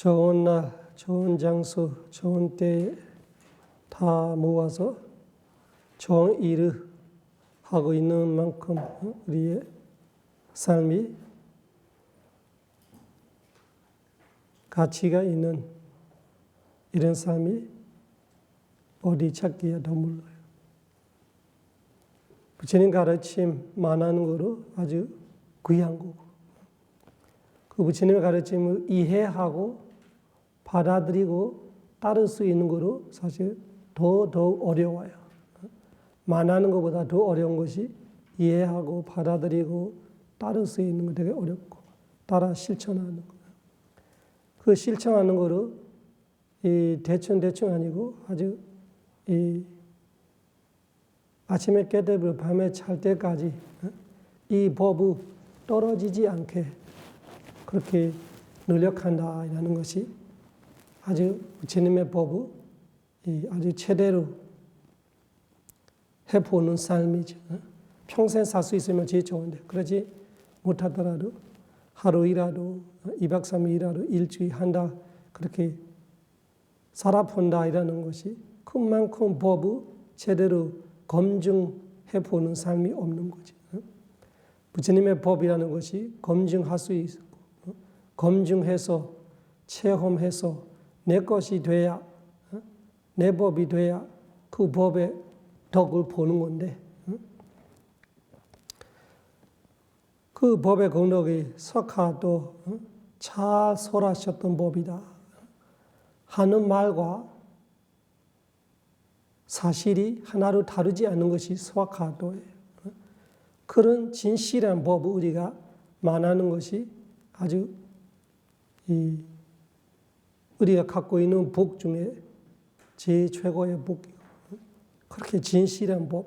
좋은 날, 좋은 장소, 좋은 때에 다 모아서 좋은 일을 하고 있는 만큼 우리의 삶이 가치가 있는 이런 삶이 어디 찾기가 드물어요. 부처님 가르침 만나는 거로 아주 귀한 거고, 그 부처님의 가르침을 이해하고 받아들이고 따를 수 있는 거로 사실 더 어려워요. 만나는 것보다 더 어려운 것이 이해하고 받아들이고 따를 수 있는 거 되게 어렵고, 따라 실천하는 거. 그 실천하는 거로 대충 아니고 아주 아침에 깨달으면 밤에 잘 때까지 이 법이 떨어지지 않게 그렇게 노력한다라는 것이 아주 부처님의 법을 아주 제대로 해보는 삶이죠. 평생 살 수 있으면 제일 좋은데, 그러지 못하더라도 하루이라도 2박 3일이라도 일주일 한 달 그렇게 살아본다 이라는 것이 그만큼 법을 제대로 검증해 보는 삶이 없는 거지. 부처님의 법이라는 것이 검증할 수 있고, 검증해서 체험해서 내 것이 돼야, 내 법이 돼야 그 법의 덕을 보는 건데, 그 법의 공덕이 석하도 잘 설하셨던 법이다 하는 말과 사실이 하나로 다르지 않는 것이 석하도예요. 그런 진실한 법을 우리가 만나는 것이 아주 우리가 갖고 있는 복 중에 제일 최고의 복이고, 그렇게 진실한 법,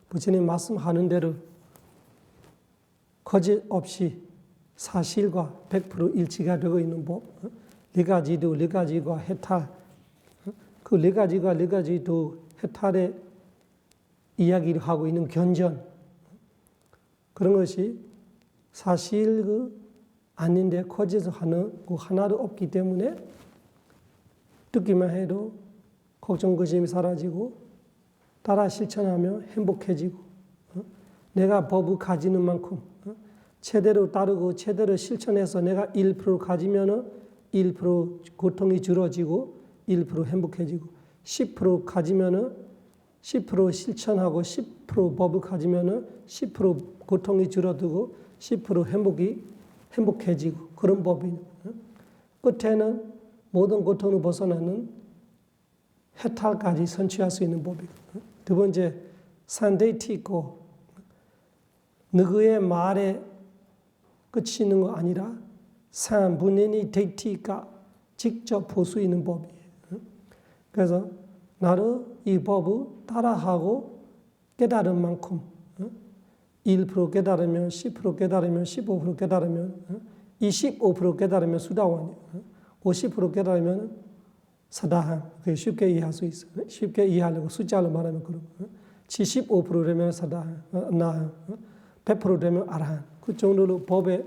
부처님 말씀하는 대로 거짓 없이 사실과 100% 일치가 되고 있는 법, 리가지도 리가지과 해탈, 그 리가지가 리가지도 해탈의 이야기를 하고 있는 견전, 그런 것이 사실 아닌데 거짓을 하는 그 하나도 없기 때문에 듣기만 해도 걱정, 의심이 사라지고 따라 실천하며 행복해지고, 내가 법을 가지는 만큼 제대로 따르고 제대로 실천해서 내가 1% 가지면 1% 고통이 줄어지고 1% 행복해지고, 10% 가지면 10% 실천하고 10% 법을 가지면 10% 고통이 줄어들고 10% 행복해지고, 그런 법이 끝에는 모든 고통을 벗어나는 해탈까지 선취할 수 있는 법이고, 두 번째 산데이티고, 누구의 말에 그치는 거 아니라 산분연히 데이티가 직접 볼 수 있는 법이에요. 그래서 나를 이 법을 따라하고 깨달은 만큼 1% 깨달으면 10% 깨달으면 15% 깨달으면 25% 깨달으면 수다원이에요. 50% 깨달으면 사다한, 그게 쉽게 이해할 수 있어요. 쉽게 이해하려고 숫자로 말하면 그러고, 75% 되면 사다한, 나한, 100% 되면 아라한, 그 정도로 법에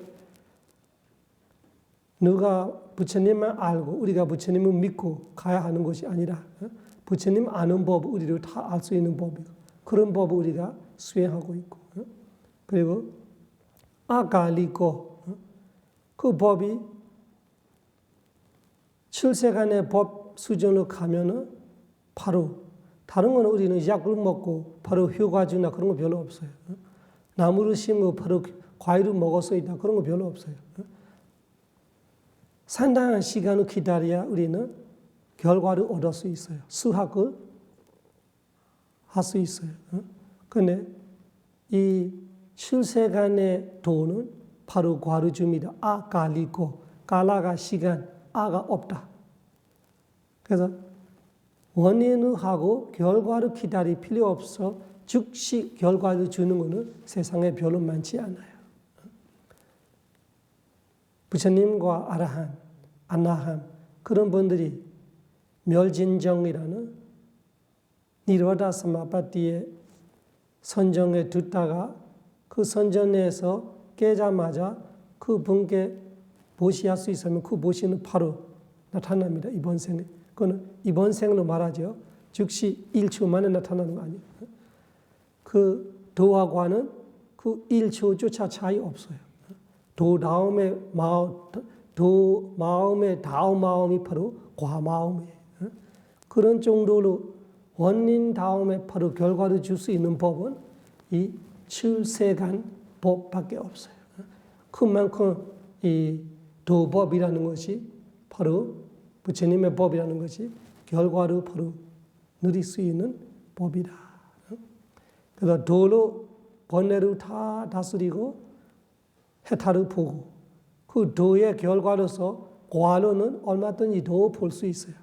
누가 부처님만 알고 우리가 부처님을 믿고 가야 하는 것이 아니라 부처님 아는 법, 우리도 다 알 수 있는 법이고, 그런 법을 우리가 수행하고 있고, 그리고 아갈리고, 그 법이 출세간의 법 수준으로 가면은 바로, 다른 건 우리는 약을 먹고 바로 효과주나 그런 거 별로 없어요. 나무를 심고 바로 과일을 먹어서 있다, 그런 거 별로 없어요. 상당한 시간을 기다려야 우리는 결과를 얻을 수 있어요. 수학을 할 수 있어요. 그런데 이 출세간의 도는 바로 과루줍니다. 아갈리고, 갈라가 시간, 아가 없다. 그래서 원인을 하고 결과를 기다릴 필요 없어 즉시 결과를 주는 것은 세상에 별로 많지 않아요. 부처님과 아라한, 아나한, 그런 분들이 멸진정이라는 니로다 사마바티의 선정에 듣다가 그 선정에서 깨자마자 그 분께 보시할 수 있으면 그 보시는 바로 나타납니다. 이번 생에. 그거는 이번 생으로 말하죠. 즉시 1초 만에 나타나는 거 아니에요. 그 도와 과는 그 1초조차 차이 없어요. 도 다음에 마음의 다음 마음이 바로 과 마음이에요. 그런 정도로 원인 다음에 바로 결과를 줄 수 있는 법은 이 칠세간 법밖에 없어요. 그만큼 이 도법이라는 것이 바로 부처님의 법이라는 것이 결과를 바로 누릴 수 있는 법이다. 그래서 도로 번뇌를 다 다스리고 해탈을 보고 그 도의 결과로서 과로는 얼마든지 더 볼 수 있어요.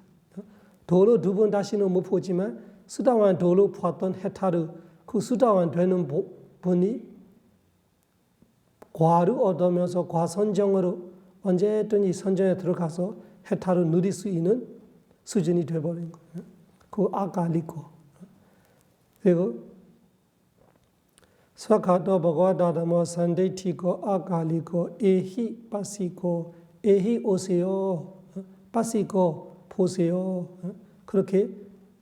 도로 두 번 다시는 못 보지만 수다wan 도로 보았던 해탈을 그 수다wan 되는 분이 과를 얻으면서 과선정으로 언제든지 선정에 들어가서 해탈을 누릴 수 있는 수준이 되어버린 거예요. 그 아까리고 그리고 스와카토 버거다다모 산데이티고 아까리고 에히 빠시고 에히 오세요 빠시고 보세요. 그렇게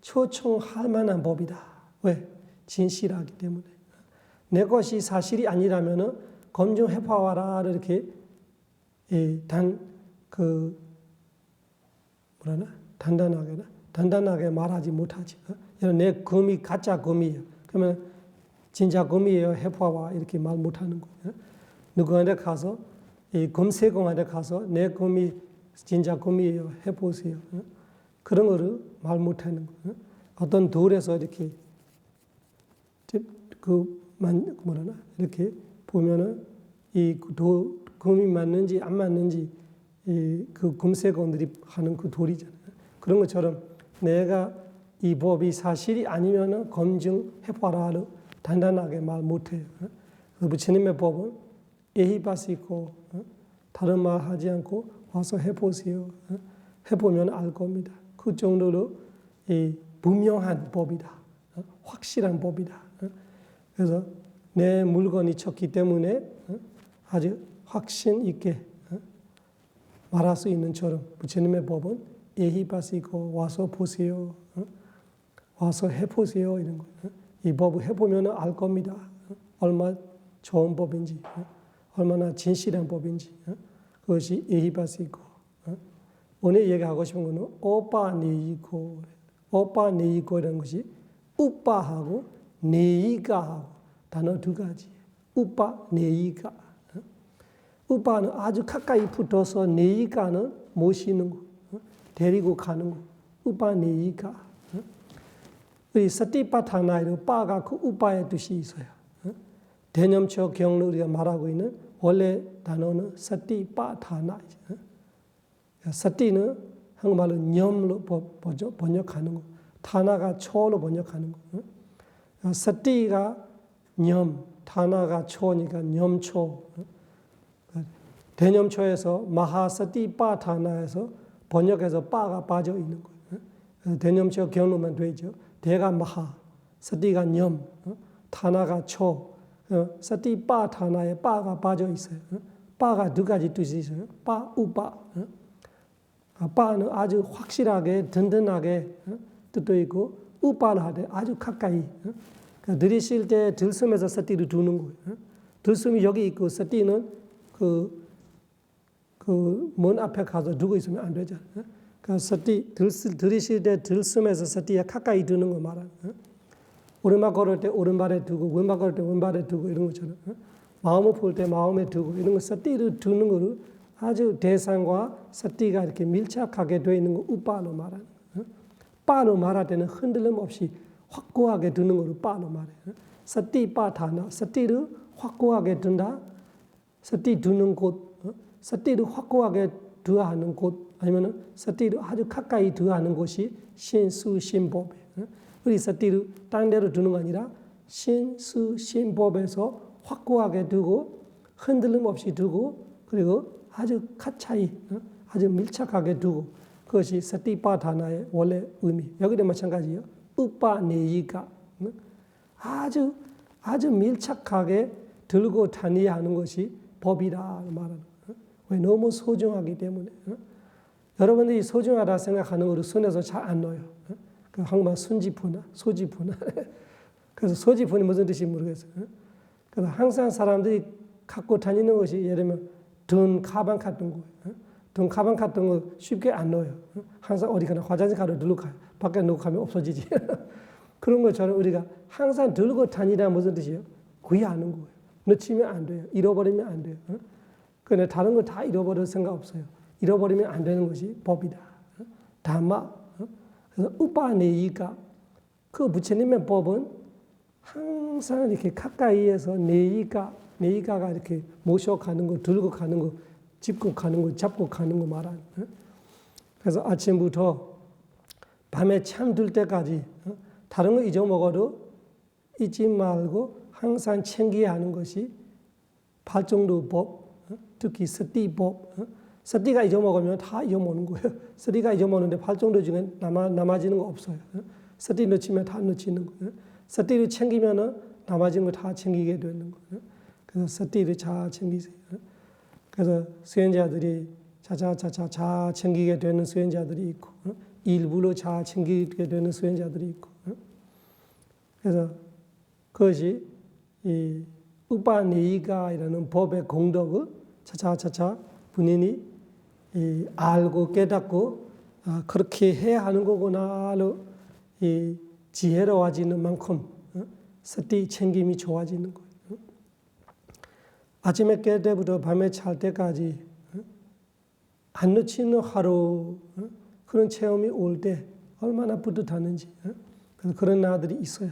초청할 만한 법이다. 왜? 진실하기 때문에. 내 것이 사실이 아니라면은 검증해 봐와라 이렇게 단단하게 말하지 못하지. 내 금이 가짜 금이에요. 그러면 진짜 금이에요. 해봐와 이렇게 말 못하는 거예요. 누구한테 가서 이 금세공한테 가서 내 금이 진짜 금이에요. 해보세요. 그런 거를 말 못하는 거예요. 어떤 돌에서 이렇게 이렇게 보면은 이 금이 맞는지 안 맞는지 그 금세공들이 하는 그 돌이잖아요. 그런 것처럼 내가 이 법이 사실이 아니면은 검증해봐라로 단단하게 말 못해요. 부처님의 법은 예의바시고 다른 말 하지 않고 와서 해보세요. 해보면 알 겁니다. 그 정도로 분명한 법이다. 확실한 법이다. 그래서 내 물건이 쳤기 때문에 아주 확신 있게 말할 수 있는 처럼 부처님의 법은 예의바시고 와서 보세요. 와서 해보세요. 이런 거. 이 법을 해보면 알 겁니다. 얼마나 좋은 법인지, 얼마나 진실한 법인지. 그것이 예의바시고. 오늘 얘기하고 싶은 거는 오빠네이고. 오빠네이고라는 것이 우빠하고 네이가하고 단어 두 가지. 우빠네이가. 우빠는 아주 가까이 붙어서 네이가는 모시는 거, 데리고 가는 거. 우빠네이가. 우리 사티파타나에도 빠가 그 우빠의 뜻이 있어요. 대념처 경로 우리가 말하고 있는 원래 단어는 사티파타나이죠. 사티는 한국말로 념로 번역하는 거, 타나가 초로 번역하는 거. 사티가 념, 타나가 초니까 념초. 대념초에서 마하사티파타나에서 번역해서 빠가 빠져 있는 거예요. 대념처 경로만 되죠. 대가 마하, 사티가 념, 타나가 초, 사티파타나에 빠가 빠져 있어요. 빠가 두 가지 뜻이 있어요. 빠, 우빠. 빠는 아주 확실하게 든든하게 뜻도 있고 우빠는 하되 아주 가까이. 들이쉴 때 들숨에서 사티를 두는 거예요. 들숨이 여기 있고 사티는 그 문 앞에 가서 두고 있으면 안 되잖아요. 그러니까 사티 들이쉴 때 들숨에서 사티에 가까이 두는 거 말하는 거예요. 오른발 걸을 때 오른발에 두고 왼발 걸을 때 왼발에 두고 이런 것처럼 마음을 볼 때 마음에 두고 이런 거 사티를 두는 거를 아주 대상과 사티가 이렇게 밀착하게 되어 있는 거 우빠로 말하는 거예요. 빠로 말할 때는 흔들림 없이 확고하게 두는 거를 빠로 말해요. 사티파타나 사티를 확고하게 둔다. 사티 두는 곳, 사티를 확고하게 두어야 하는 곳, 아니면 사티를 아주 가까이 두어야 하는 곳이 신수신법이에요. 우리 사티를 딴 데로 두는 거 아니라 신수신법에서 확고하게 두고 흔들림 없이 두고 그리고 아주 가차이, 아주 밀착하게 두고 그것이 사티파타나의 원래 의미. 여기도 마찬가지예요. 우빠네이가 아주 밀착하게 들고 다녀야 하는 것이 법이라 말하는 거예요. 왜? 너무 소중하기 때문에. 여러분들이 소중하다 생각하는 거를 손에서 잘 안 넣어요. 그 한국말 순지푸나 소지푸나. 그래서 소지푸는 무슨 뜻인지 모르겠어요. 그래서 항상 사람들이 갖고 다니는 것이 예를 들면 돈 가방 같은 거, 돈 가방 같은 거 쉽게 안 넣어요. 항상 어디 가나 화장실 가도 들고 가요. 밖에 놓고 가면 없어지지. 그런 것처럼 우리가 항상 들고 다니라 무슨 뜻이에요? 구애하는 거예요. 놓치면 안 돼요. 잃어버리면 안 돼요. 그런데 다른 거 다 잃어버릴 생각 없어요. 잃어버리면 안 되는 것이 법이다. 다마. 그래서 우빠내이가 그 부처님의 법은 항상 이렇게 가까이에서 내이가가 이렇게 모셔가는 거, 들고 가는 거, 짚고 가는 거, 잡고 가는 거 말하는. 그래서 아침부터 밤에 잠들 때까지 다른 거 잊어먹어도 잊지 말고 항상 챙겨야 하는 것이 발정도법, 특히 서띠법. 서띠가 잊어먹으면 다 잊어먹는 거예요. 서띠가 잊어먹는데 발정도 중에 남아지는 거 없어요. 서띠 놓치면 다 놓치는 거예요. 서띠를 챙기면 남아진 거 다 챙기게 되는 거예요. 그래서 서띠를 잘 챙기세요. 그래서 수행자들이 차차 챙기게 되는 수행자들이 있고 일부러 잘 챙기게 되는 수행자들이 있고 그래서 그것이 이 우빠네이가이라는 법의 공덕을 차차 본인이 알고 깨닫고 그렇게 해야 하는 거구나로 이 지혜로워지는 만큼 서띠 챙김이 좋아지는 거예요. 아침에 깰 때부터 밤에 잘 때까지 안 놓치는 하루 그런 체험이 올 때 얼마나 뿌듯하는지 그래서 그런 날들이 있어요.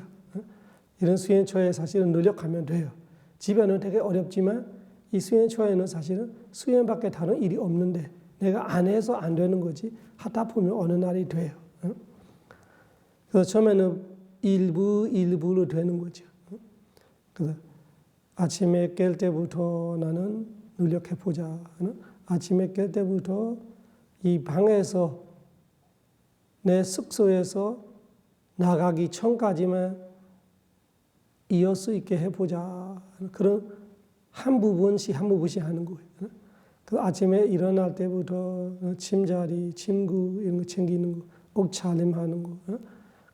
이런 수행초에 사실은 노력하면 돼요. 집에는 되게 어렵지만 이 수행초에는 사실은 수행밖에 다른 일이 없는데 내가 안 해서 안 되는 거지 하다 보면 어느 날이 돼요. 그래서 처음에는 일부로 되는 거죠. 그래서 아침에 깰 때부터 나는 노력해보자. 아침에 깰 때부터 이 방에서 내 숙소에서 나가기 전까지만 이을 수 있게 해보자. 그런 한 부분씩 하는 거예요. 그 아침에 일어날 때부터 침자리, 침구 이런 거 챙기는 거, 옥차림 하는 거.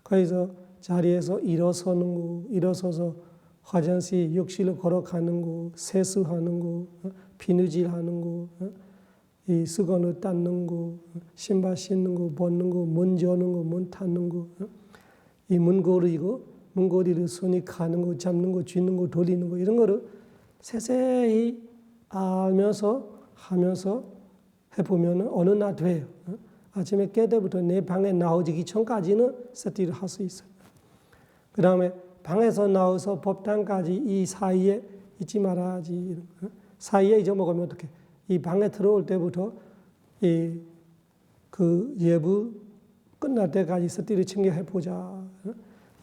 거기서 자리에서 일어서는 거, 일어서서 화장실, 욕실로 걸어가는 거, 세수하는 거, 비누질 하는 거, 이 수건을 닦는 거, 신발 신는 거, 벗는 거, 문 여는 거, 문 닫는 거, 이 문고리를 손이 가는 거, 잡는 거, 쥐는 거, 돌리는 거 이런 거를 세세히 알면서 하면서 해보면 어느 날 돼요. 아침에 깰 때부터 내 방에 나오기 전까지는 서띠를 할 수 있어요. 그 다음에 방에서 나와서 법당까지 이 사이에 잊지 말아야지. 사이에 잊어먹으면 어떡해. 이 방에 들어올 때부터 그 예불 끝날 때까지 서띠를 챙겨 해보자.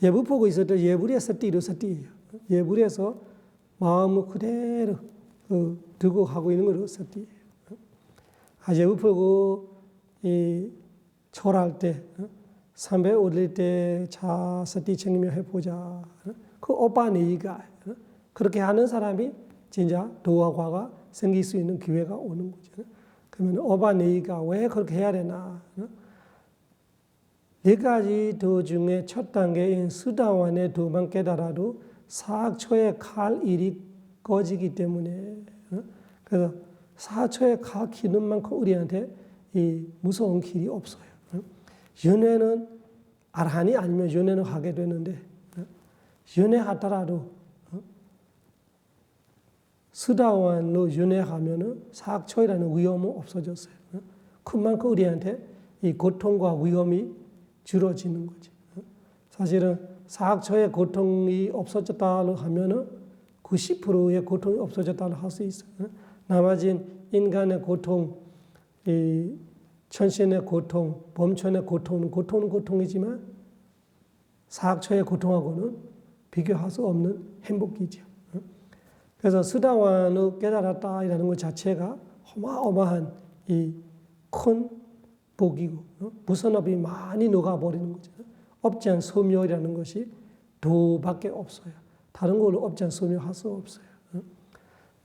예불 보고 있을 때 예불의 서띠예요. 예불에서 마음을 그대로 두고 하고 있는 거로 서띠예요. 예불 보고 절할 때, 삼배 올릴 때 자 서띠 챙기며 해보자. 그 오빠네이가 그렇게 하는 사람이 진짜 도화과가 생길 수 있는 기회가 오는 거죠. 그러면 오빠네이가 왜 그렇게 해야 되나? 네 가지 도 중에 첫 단계인 수다원의 도만 깨달아도 사학초의 칼 일이 꺼지기 때문에 그래서 사학초의 칼 기는 만큼 우리한테 이 무서운 길이 없어요. 연애는 아라한이 아니면 연애는 하게 되는데 연애하더라도 수다원으로 연애하면은 사학초이라는 위험은 없어졌어요. 그만큼 우리한테 이 고통과 위험이 줄어지는 거지. 사실은 사학초의 고통이 없어졌다고 하면은 90%의 고통이 없어졌다고 할 수 있어요. 나머진 인간의 고통, 이 천신의 고통, 범천의 고통은 고통이지만 사학초의 고통하고는 비교할 수 없는 행복이죠. 그래서 수다원을 깨달았다라는 것 자체가 어마어마한 이 큰 복이고 무선업이 많이 녹아버리는 거죠. 업장 소멸이라는 것이 도밖에 없어요. 다른 걸로 업장 소멸할 수 없어요.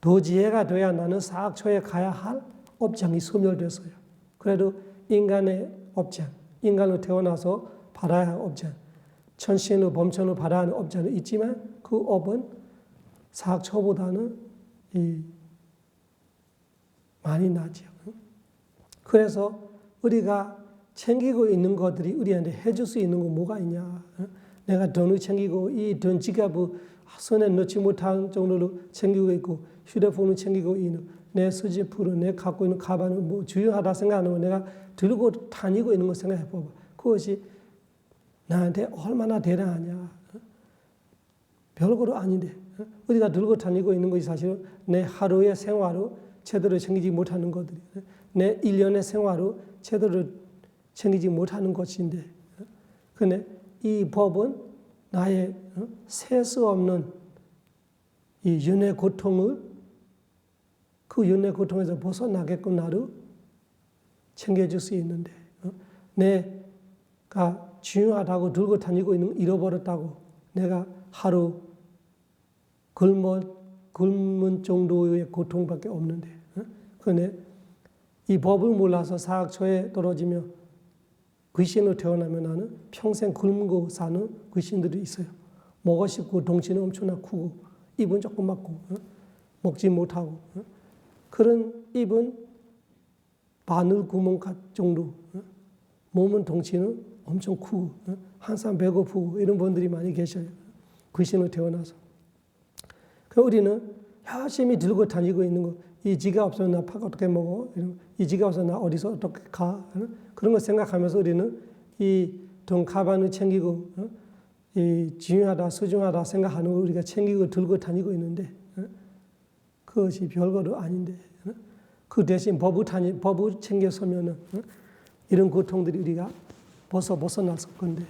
도지혜가 돼야 나는 사학초에 가야 할 업장이 소멸됐어요. 그래도 인간의 업장, 인간으로 태어나서 받아야 할 업장, 천신으로 범천으로 받아야 하는 업장은 있지만 그 업은 사학처보다는 많이 나죠. 그래서 우리가 챙기고 있는 것들이 우리한테 해줄 수 있는 건 뭐가 있냐. 내가 돈을 챙기고 이 돈 지갑을 손에 넣지 못한 정도로 챙기고 있고 휴대폰을 챙기고 있는 내 수지풀을 내 갖고 있는 가방을 뭐 중요하다 생각하는 거 내가 들고 다니고 있는 거 생각해 봐봐. 그것이 나한테 얼마나 대단하냐. 별거로 아닌데 우리가 들고 다니고 있는 것이 사실은 내 하루의 생활로 제대로 챙기지 못하는 것들이 내 1년의 생활로 제대로 챙기지 못하는 것인데 근데 이 법은 나의 셀 수 없는 이 윤회 고통을 그 윤회 고통에서 벗어나게끔 나를 챙겨줄 수 있는데 내가 중요하다고 들고 다니고 있는 거 잃어버렸다고 내가 하루 굶은 정도의 고통밖에 없는데 그런데 이 법을 몰라서 사학처에 떨어지며 귀신으로 태어나면 나는 평생 굶고 사는 귀신들이 있어요. 먹고 싶고 덩치는 엄청나 크고 입은 조그맣고 먹지 못하고 그런 입은 바늘 구멍 정도 몸은 덩치는 엄청 크고 항상 배고프고 이런 분들이 많이 계셔요. 귀신으로 태어나서. 그 우리는 열심히 들고 다니고 있는 거, 이 지갑 없으면 나 밥 어떻게 먹어? 이 지갑 없으면 나 어디서 어떻게 가? 그런 거 생각하면서 우리는 이 돈 가방을 챙기고 이 중요하다, 소중하다 생각하는 거 우리가 챙기고 들고 다니고 있는데 그것이 별거도 아닌데 그 대신 법을 챙겨서면은 이런 고통들이 우리가 벗어날 건데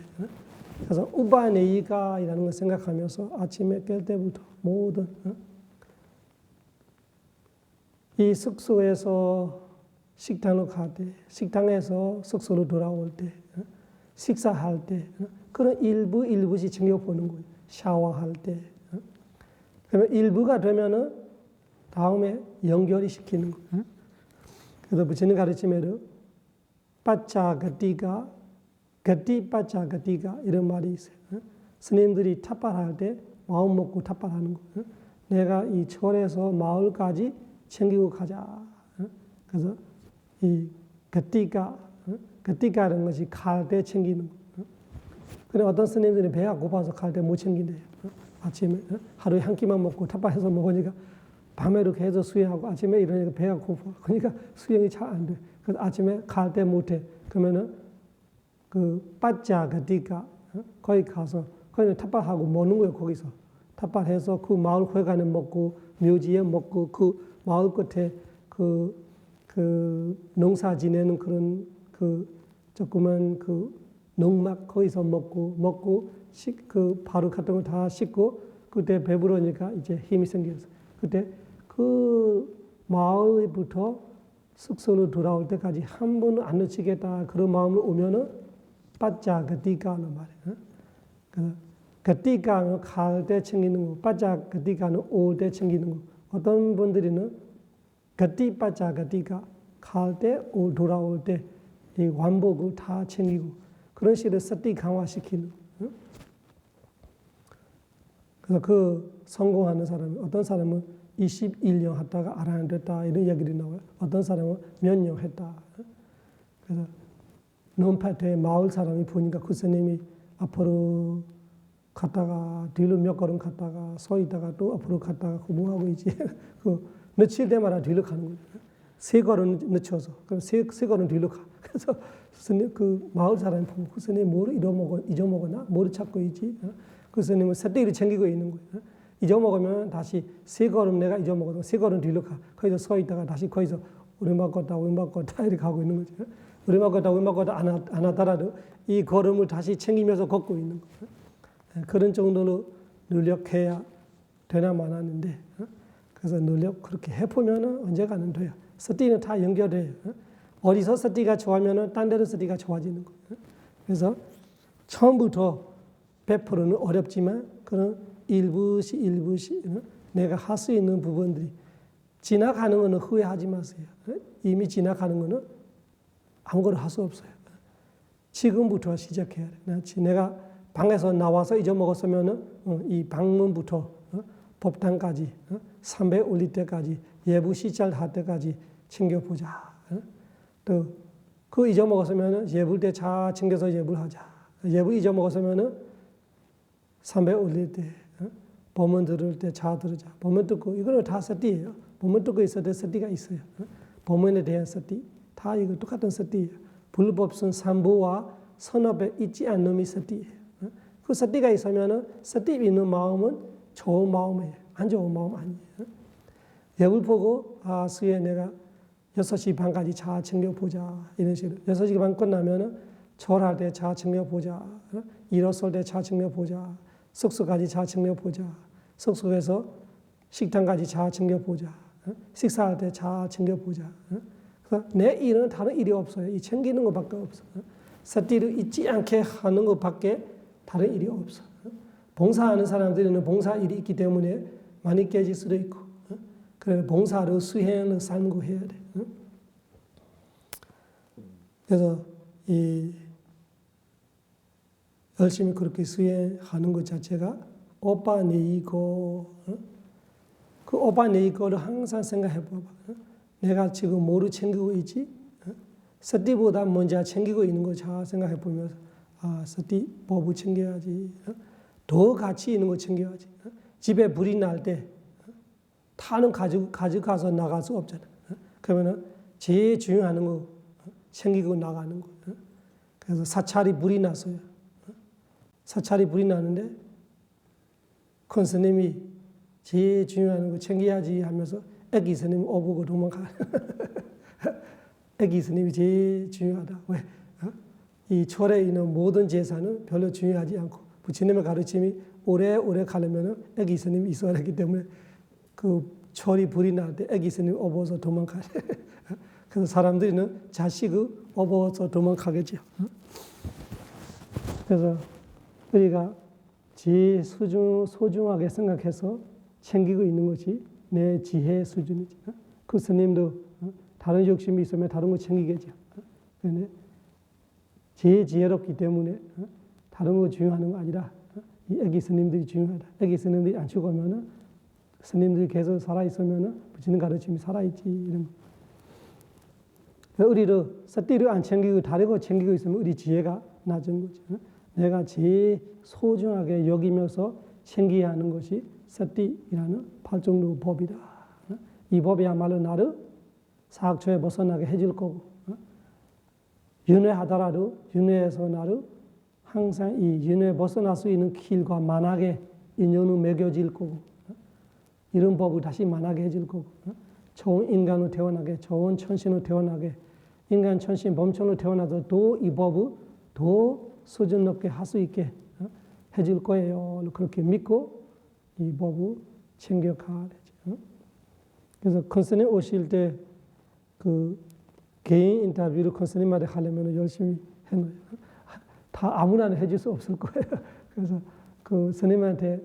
그래서 우바네이가이라는 걸 생각하면서 아침에 깰 때부터 모든 이 숙소에서 식당으로 갈 때, 식당에서 숙소로 돌아올 때, 식사할 때 그런 일부씩 챙겨보는 거예요. 샤워할 때. 그러면 일부가 되면은 다음에 연결이 시키는 거예요. 그래서 부처님 가르침에도 빠짜가띠가 가띠 빠짜가띠가 이런 말이 있어요. 스님들이 탑발할 때 마음 먹고 탑발하는 거예요. 내가 이 절에서 마을까지 챙기고 가자. 그래서 이 가띠가라는 것이 갈 때 챙기는 거. 그래 어떤 스님들이 배가 고파서 갈 때 못 챙긴대요. 아침에 하루에 한 끼만 먹고 탑발해서 먹으니까 밤에도 계속 수행하고 아침에 일어나니까 배가 고파. 그러니까 수행이 잘 안 돼. 그래서 아침에 갈 때 못해. 그러면은 그 빠짜가띠가 거기 가서 거기는 탑발하고 먹는 거예요. 거기서 탑발해서 그 마을 회관에 먹고 묘지에 먹고 그 마을 끝에 그 농사 지내는 그런 그 조그만 그 농막 거기서 먹고 그 바루 같은 거 다 씻고 그때 배부르니까 이제 힘이 생겨서 그때 그 마을부터 숙소로 돌아올 때까지 한 번은 안 놓치겠다 그런 마음으로 오면은 빠짜가띠가는 말이에요. 그 가띠가는 갈 때 챙기는 거, 빠짜가띠가는 올 때 챙기는 거. 어떤 분들은 가띠 빠짜가띠가 갈 때, 돌아올 때 이 완복을 다 챙기고 그런 식으로 서띠 강화시키는 거예요. 그래서 그 성공하는 사람은 어떤 사람은 21년 했다가 아라한 됐다 이런 얘기들이 나와요. 어떤 사람은 몇 년 했다. 그래서 논파트의 마을 사람이 보니까 그 스님이 앞으로 갔다가 뒤로 몇 걸음 갔다가 서 있다가 또 앞으로 갔다가 뭐하고 있지? 그 늦힐 때마다 뒤로 가는 거예요. 세 걸음 늦춰서 그럼 세 걸음 뒤로 가. 그래서 스님 그 마을 사람이 보고 그 스님 뭐를 잊어먹었나? 뭐를 찾고 있지? 그 스님은 새떼기를 챙기고 있는 거예요. 잊어먹으면 다시 세 걸음 내가 잊어먹어도 세 걸음 뒤로 가. 거기서 서 있다가 다시 거기서 오르막 걷다 이렇게 가고 있는 거죠. 오르막 걷다 안 하더라도 이 걸음을 다시 챙기면서 걷고 있는 거예요. 그런 정도로 노력해야 되나 마나는데 그래서 노력 그렇게 해보면 언젠가는 돼요. 스티는 다 연결돼요. 어디서 스티가 좋아하면 딴 데로 스티가 좋아지는 거예요. 그래서 처음부터 100%는 어렵지만 그런 일부씩 내가 할 수 있는 부분들이 지나가는 거는 후회하지 마세요. 이미 지나가는 거는 아무거나 할 수 없어요. 지금부터 시작해야 돼. 내가 방에서 나와서 잊어먹었으면은 이 방문부터 법당까지 300 올릴 때까지 예부 시작할 때까지 챙겨보자. 또 그 잊어먹었으면은 예불 때 잘 챙겨서 예불하자. 예불 잊어먹었으면은 300 올릴 때 법문 들을 때 잘 들으자. 법문 듣고 이거는 다 서띠예요. 법문 듣고 있을 때 서띠가 있어요. 법문에 대한 서띠 다 이거 똑같은 서띠예요. 불법순 삼보와 선업에 있지 않는 놈이 서띠예요. 그 서띠가 있으면은 서띠 있는 마음은 좋은 마음이에요. 안 좋은 마음 아니에요. 예불 보고 수에 내가 6시 반까지 잘 챙겨보자. 이런 식으로 6시 반 끝나면은 절할 때 잘 챙겨보자. 일어설 때 잘 챙겨보자. 숙소까지 잘 챙겨보자. 숙소에서 식당까지 잘 챙겨보자. 식사할 때 잘 챙겨보자. 내 일은 다른 일이 없어요. 이 챙기는 것밖에 없어. 서띠를 잊지 않게 하는 것밖에 다른 일이 없어. 봉사하는 사람들은 봉사 일이 있기 때문에 많이 깨질 수도 있고, 그래서 봉사를 수행을 삶고 해야 돼. 그래서 이 열심히 그렇게 수행하는 것 자체가 오빠 내이고, 그 오빠 내이고를 항상 생각해 봐봐. 내가 지금 뭐를 챙기고 있지? 서띠보다 먼저 챙기고 있는 거 잘 생각해 보면서 서띠 법을 챙겨야지. 더 가치 있는 거 챙겨야지. 집에 불이 날 때 타는 가져가서 나갈 수 없잖아. 그러면은 제일 중요한 거 챙기고 나가는 거. 그래서 사찰이 불이 났어요. 사찰이 불이 나는데 큰 스님이 제일 중요한 거 챙겨야지 하면서 애기 스님 오보고 도망가. 애기 스님이 제일 중요하다. 왜? 이 철에 있는 모든 제사는 별로 중요하지 않고 부처님의 가르침이 오래오래 가려면 애기 스님이 있어야 하기 때문에 그 철이 불이 날 때 애기 스님 업어서 도망가래. 그래서 사람들은 자식을 업어서 도망가겠죠. 그래서 우리가 제일 소중하게 생각해서 챙기고 있는 것이 내 지혜 수준이지. 그 스님도 다른 욕심이 있으면 다른 거 챙기겠죠. 그런데 제일 지혜롭기 때문에 다른 거 중요한 거 아니라 이 애기 스님들이 중요하다. 애기 스님들이 안 죽으면은 스님들이 계속 살아있으면은 부처님 가르침이 살아있지. 이런 거. 우리를 서띠를 안 챙기고 다른 거 챙기고 있으면 우리 지혜가 낮은 거죠. 내가 제일 소중하게 여기면서 챙겨야 하는 것이 서띠이라는 팔종로 법이다. 이 법이야말로 나를 사악초에 벗어나게 해줄 거고, 윤회하더라도 윤회에서 나를 항상 이 윤회에 벗어날 수 있는 길과 만하게 인연을 맺어질 거고, 이런 법을 다시 만하게 해줄 거고, 좋은 인간으로 태어나게, 좋은 천신으로 태어나게, 인간 천신 범천으로 태어나서 또 이 법을 더 수준 높게 할 수 있게 해줄 거예요. 그렇게 믿고 이 법을 챙겨가야 되죠. 그래서 큰 스님 오실 때 그 개인 인터뷰를 큰 스님한테 하려면 열심히 해놓아요. 다 아무나 해줄 수 없을 거예요. 그래서 그 스님한테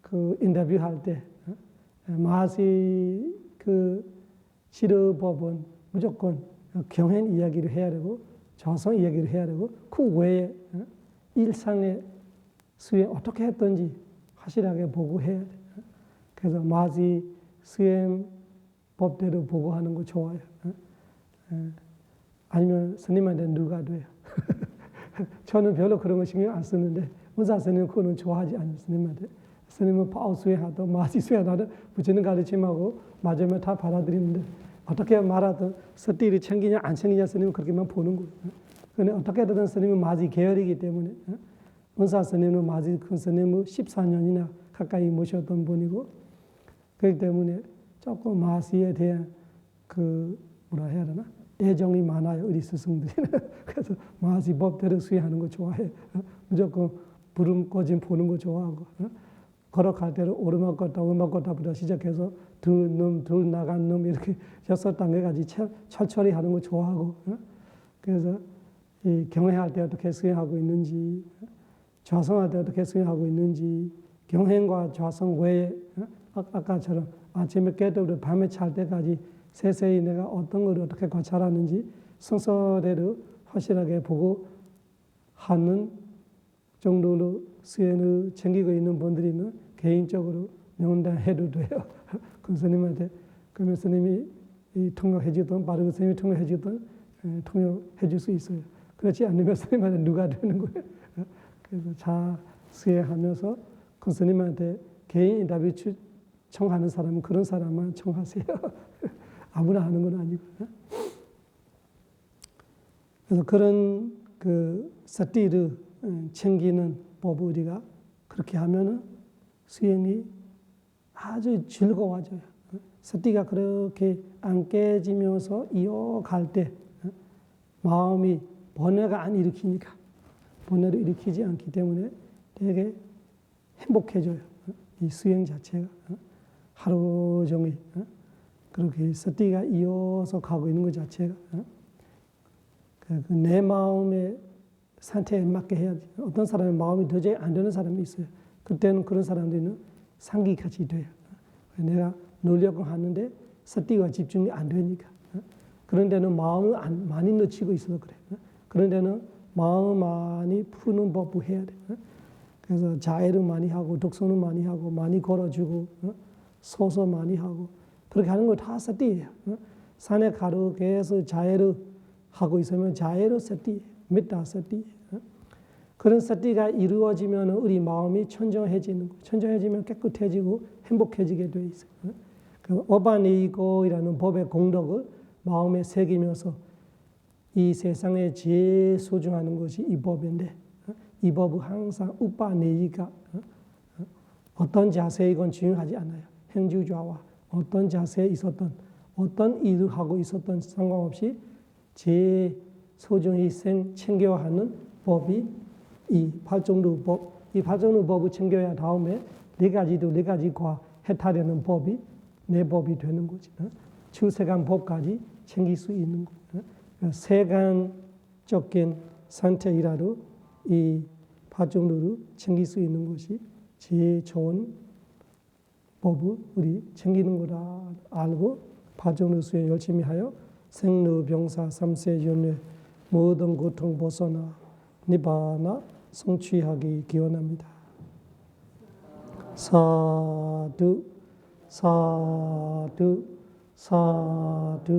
그 인터뷰할 때 마하시 그 지르법은 무조건 경행 이야기를 해야 되고 좌성 이야기를 해야 되고 그 외에 일상의 수행 어떻게 했던지 확실하게 보고해야 돼. 그래서 마하시 수행 법대로 보고하는 거 좋아요. 아니면 스님한테 누가 돼요. 저는 별로 그런 거 신경 안 쓰는데 은사 스님은 그거는 좋아하지 않아요. 스님한테. 스님은 파워 수행하든 마하시 수행하든 부처님 가르침하고 맞으면 다 받아들이는데 어떻게 말하든 서띠를 챙기냐 안 챙기냐 스님은 그렇게만 보는 거예요. 그런데 어떻게 되든 스님은 마하시 계열이기 때문에 은사 스님은 마하시 큰 스님을 14년이나 가까이 모셨던 분이고 그렇기 때문에 조금 마하시에 대한 그 뭐라 해야 되나 애정이 많아요. 우리 스승들이. 그래서 마하시 법대로 수행하는 거 좋아해. 무조건 부름 꺼짐 보는 거 좋아하고 걸어갈 때는 오르막 걷다 오르막 걷다부터 시작해서 들 나간 놈 이렇게 6단계까지 철저히 하는 거 좋아하고 그래서 이 경행할 때 어떻게 수행하고 있는지 좌성할 때 어떻게 수행하고 있는지 경행과 좌성 외에 아까처럼 아침에 깨더라도 밤에 잘 때까지 세세히 내가 어떤 걸 어떻게 관찰하는지 순서대로 확실하게 보고 하는 정도로 수행을 챙기고 있는 분들이는 개인적으로 명단해도 돼요. 금스님한테 금스님이 통역해주든 바르고 스님이 통역해주든 통역해줄 수 있어요. 그렇지 않으면 스님한테 누가 되는 거예요. 그래서 잘 수행하면서 금스님한테 개인 인터뷰 청하는 사람은 그런 사람만 청하세요. 아무나 하는 건 아니고. 그래서 그런 그 사티를 챙기는 법을 우리가 그렇게 하면은 수행이 아주 즐거워져요. 사티가 그렇게 안 깨지면서 이어갈 때 마음이 번뇌가 안 일으키니까 번뇌를 일으키지 않기 때문에 되게 행복해져요. 이 수행 자체가 하루 종일 그렇게 사티가 이어서 가고 있는 것 자체가 내 마음의 상태에 맞게 해야지. 어떤 사람의 마음이 도저히 안 되는 사람이 있어요. 그때는 그런 사람들은 상기같이 돼요. 내가 노력을 하는데 사티와 집중이 안 되니까. 그런 데는 마음을 많이 놓치고 있어서 그래. 그런 데는 마음을 많이 푸는 법을 해야 돼. 그래서 자해를 많이 하고 독서는 많이 하고 많이 걸어주고 서서 많이 하고 그렇게 하는 거 다 사티예요. 산에 가로 계속 자해를 하고 있으면 자해로 사티, 메타 사티. 그런 사티가 이루어지면 우리 마음이 천정해지는 거. 천정해지면 깨끗해지고 행복해지게 돼 있어요. 그 어바네이고이라는 법의 공덕을 마음에 새기면서 이 세상에 제일 소중한 것이 이 법인데 이 법은 항상 우빠네이가 어떤 자세이건 중요하지 않아요. 행주좌와 어떤 자세에 있었던 어떤 일을 하고 있었던 상관없이 제일 소중히 챙겨야 하는 법이 이 팔정루법. 이 팔정루법을 챙겨야 다음에 네 가지 과 해탈하는 법이 내 법이 되는 거지. 추세간 법까지 챙길 수 있는 거. 세간적인 상태이라도 이 팔정루를 챙길 수 있는 것이 제일 좋은 법을 우리 챙기는 거라 알고 팔정루 수행 열심히 하여 생로병사 삼세연회 모든 고통 벗어나 니바나 성취하기 기원합니다. 사두 사두 사두